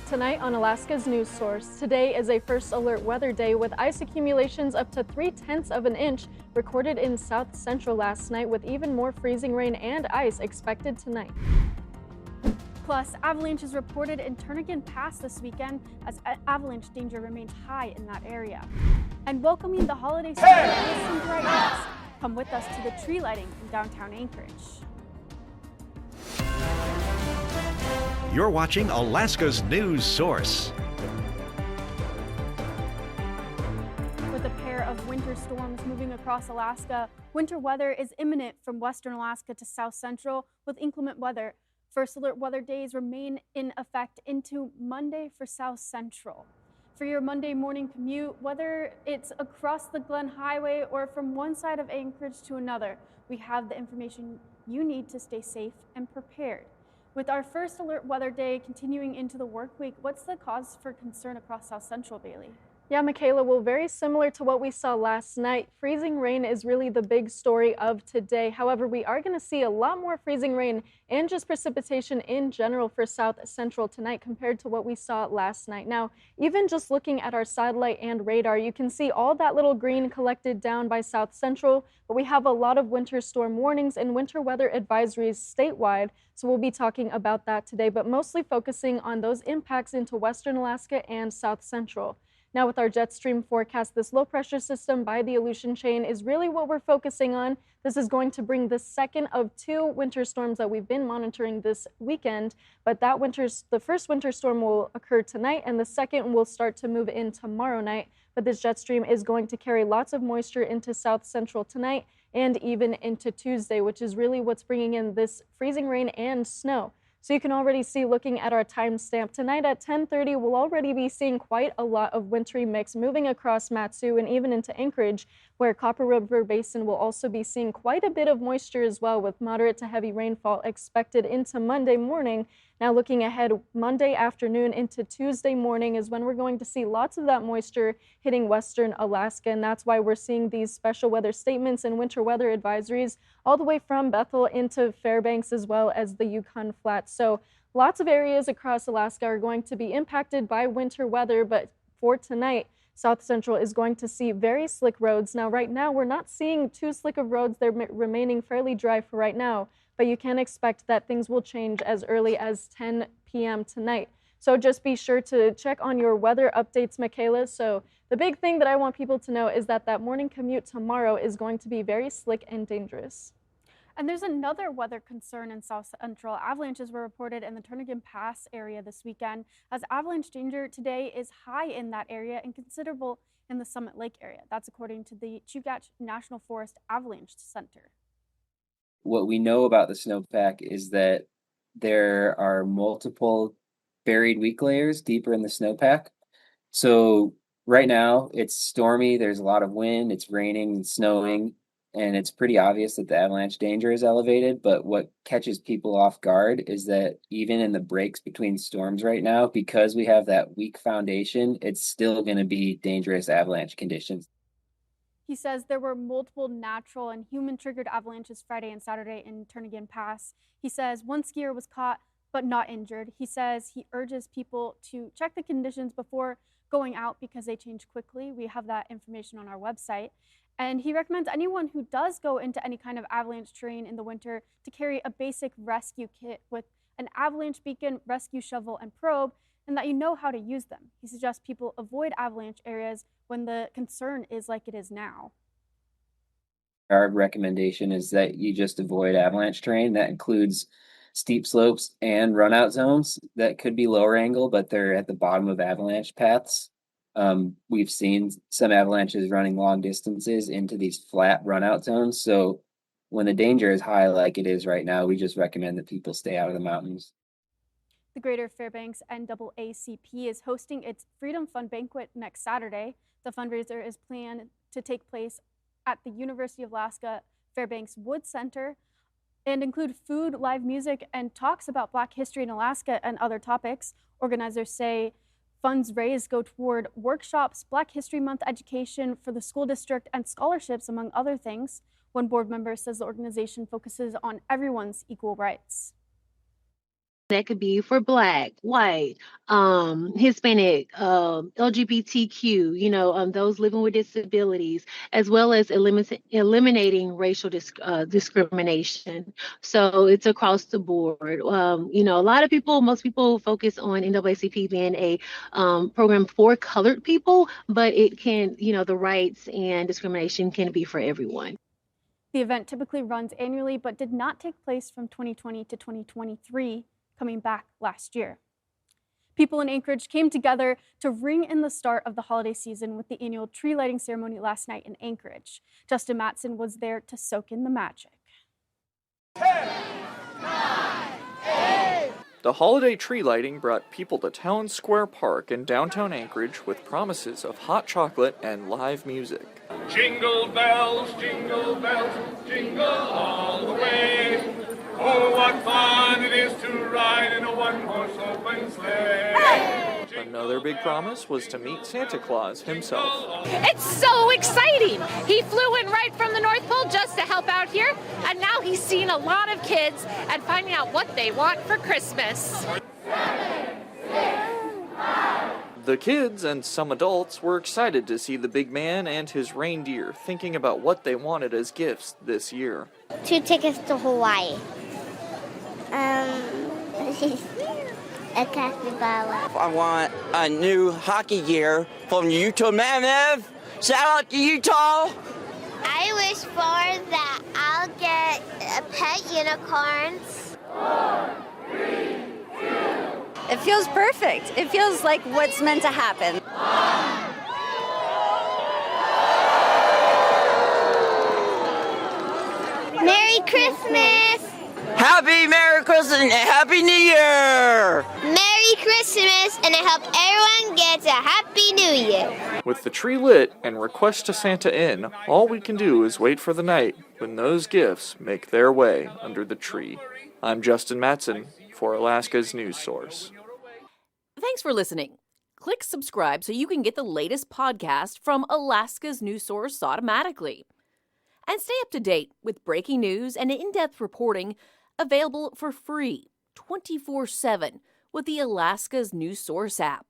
Tonight on Alaska's News Source. Today is a first alert weather day with ice accumulations up to 3/10 of an inch recorded in south central last night, with even more freezing rain and ice expected tonight. Plus, avalanches reported in Turnagain Pass this weekend as avalanche danger remains high in that area. And welcoming the holiday season with some brightness. Come with us to the tree lighting in downtown Anchorage. You're watching Alaska's News Source. With a pair of winter storms moving across Alaska, winter weather is imminent from western Alaska to south central with inclement weather. First alert weather days remain in effect into Monday for south central. For your Monday morning commute, whether it's across the Glen Highway or from one side of Anchorage to another, we have the information you need to stay safe and prepared. With our first alert weather day continuing into the work week, what's the cause for concern across south central, Bailey? Yeah, Michaela, well, very similar to what we saw last night. Freezing rain is really the big story of today. However, we are going to see a lot more freezing rain and just precipitation in general for south central tonight compared to what we saw last night. Now, even just looking at our satellite and radar, you can see all that little green collected down by south central, but we have a lot of winter storm warnings and winter weather advisories statewide. So we'll be talking about that today, but mostly focusing on those impacts into western Alaska and south central. Now with our jet stream forecast, this low pressure system by the Aleutian chain is really what we're focusing on. This is going to bring the second of two winter storms that we've been monitoring this weekend, but the first winter storm will occur tonight and the second will start to move in tomorrow night. But this jet stream is going to carry lots of moisture into south central tonight and even into Tuesday, which is really what's bringing in this freezing rain and snow. So you can already see, looking at our timestamp, tonight at 10:30, we'll already be seeing quite a lot of wintry mix moving across Matsu and even into Anchorage, where Copper River Basin will also be seeing quite a bit of moisture as well, with moderate to heavy rainfall expected into Monday morning. Now looking ahead, Monday afternoon into Tuesday morning is when we're going to see lots of that moisture hitting western Alaska, and that's why we're seeing these special weather statements and winter weather advisories all the way from Bethel into Fairbanks as well as the Yukon Flats. So lots of areas across Alaska are going to be impacted by winter weather, but for tonight, south central is going to see very slick roads. Now right now we're not seeing too slick of roads. They're remaining fairly dry for right now, but you can expect that things will change as early as 10 p.m. tonight. So just be sure to check on your weather updates, Michaela. So the big thing that I want people to know is that that morning commute tomorrow is going to be very slick and dangerous. And there's another weather concern in south central. Avalanches were reported in the Turnagain Pass area this weekend, as avalanche danger today is high in that area and considerable in the Summit Lake area. That's according to the Chugach National Forest Avalanche Center. What we know about the snowpack is that there are multiple buried weak layers deeper in the snowpack. So right now it's stormy, there's a lot of wind, it's raining and snowing, and it's pretty obvious that the avalanche danger is elevated. But what catches people off guard is that even in the breaks between storms right now, because we have that weak foundation, it's still going to be dangerous avalanche conditions. He says there were multiple natural and human-triggered avalanches Friday and Saturday in Turnagain Pass. He says one skier was caught but not injured. He says he urges people to check the conditions before going out because they change quickly. We have that information on our website. And he recommends anyone who does go into any kind of avalanche terrain in the winter to carry a basic rescue kit with an avalanche beacon, rescue shovel, and probe, and that you know how to use them. He suggests people avoid avalanche areas when the concern is like it is now. Our recommendation is that you just avoid avalanche terrain. That includes steep slopes and runout zones that could be lower angle, but they're at the bottom of avalanche paths. We've seen some avalanches running long distances into these flat runout zones. So when the danger is high like it is right now, we just recommend that people stay out of the mountains. The Greater Fairbanks NAACP is hosting its Freedom Fund banquet next Saturday. The fundraiser is planned to take place at the University of Alaska Fairbanks Wood Center and include food, live music, and talks about Black history in Alaska and other topics. Organizers say funds raised go toward workshops, Black History Month education for the school district, and scholarships, among other things. One board member says the organization focuses on everyone's equal rights. That could be for Black, white, Hispanic, LGBTQ, those living with disabilities, as well as eliminating racial discrimination. So it's across the board. Most people focus on NAACP being a program for colored people, but it can, the rights and discrimination can be for everyone. The event typically runs annually, but did not take place from 2020 to 2023. Coming back last year. People in Anchorage came together to ring in the start of the holiday season with the annual tree lighting ceremony last night in Anchorage. Justin Matson was there to soak in the magic. 10, 9, 8. The holiday tree lighting brought people to Town Square Park in downtown Anchorage with promises of hot chocolate and live music. Jingle bells, jingle all the way. Oh, what fun it is to ride in a one-horse open sleigh. Hey! Another big promise was to meet Santa Claus himself. It's so exciting! He flew in right from the North Pole just to help out here, and now he's seeing a lot of kids and finding out what they want for Christmas. 7, 6, 5. The kids and some adults were excited to see the big man and his reindeer, thinking about what they wanted as gifts this year. 2 tickets to Hawaii. A capybara. I want a new hockey gear from Utah Mammoth. Shout out to Utah. I wish for that I'll get a pet unicorns. 4, 3, 2. It feels perfect. It feels like what's meant to happen. Merry Christmas! Merry Christmas and Happy New Year! Merry Christmas, and I hope everyone gets a Happy New Year. With the tree lit and request to Santa in, all we can do is wait for the night when those gifts make their way under the tree. I'm Justin Matson for Alaska's News Source. Thanks for listening. Click subscribe so you can get the latest podcast from Alaska's News Source automatically. And stay up to date with breaking news and in-depth reporting available for free 24/7 with the Alaska's News Source app.